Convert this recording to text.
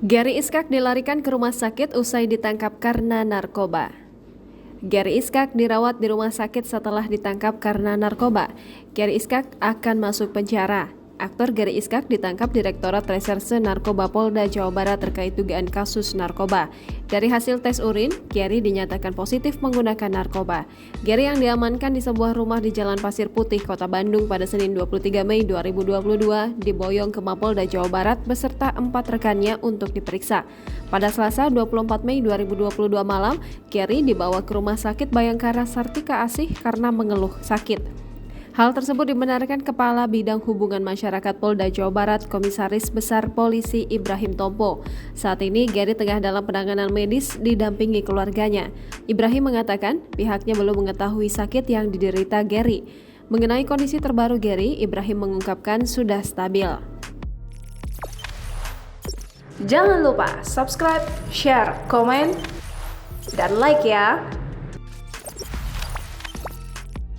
Gary Iskak dilarikan ke rumah sakit usai ditangkap karena narkoba. Gary Iskak dirawat di rumah sakit setelah ditangkap karena narkoba. Gary Iskak akan masuk penjara. Aktor Gary Iskak ditangkap Direktorat Reserse Narkoba Polda Jawa Barat terkait dugaan kasus narkoba. Dari hasil tes urin, Gary dinyatakan positif menggunakan narkoba. Gary yang diamankan di sebuah rumah di Jalan Pasir Putih, Kota Bandung pada Senin 23 Mei 2022 diboyong ke Mapolda Jawa Barat beserta 4 rekannya untuk diperiksa. Pada Selasa 24 Mei 2022 malam, Gary dibawa ke Rumah Sakit Bayangkara Sartika Asih karena mengeluh sakit. Hal tersebut dibenarkan Kepala Bidang Hubungan Masyarakat Polda Jawa Barat Komisaris Besar Polisi Ibrahim Tompo. Saat ini Gary tengah dalam penanganan medis didampingi keluarganya. Ibrahim mengatakan pihaknya belum mengetahui sakit yang diderita Gary. Mengenai kondisi terbaru Gary, Ibrahim mengungkapkan sudah stabil. Jangan lupa subscribe, share, komen, dan like ya!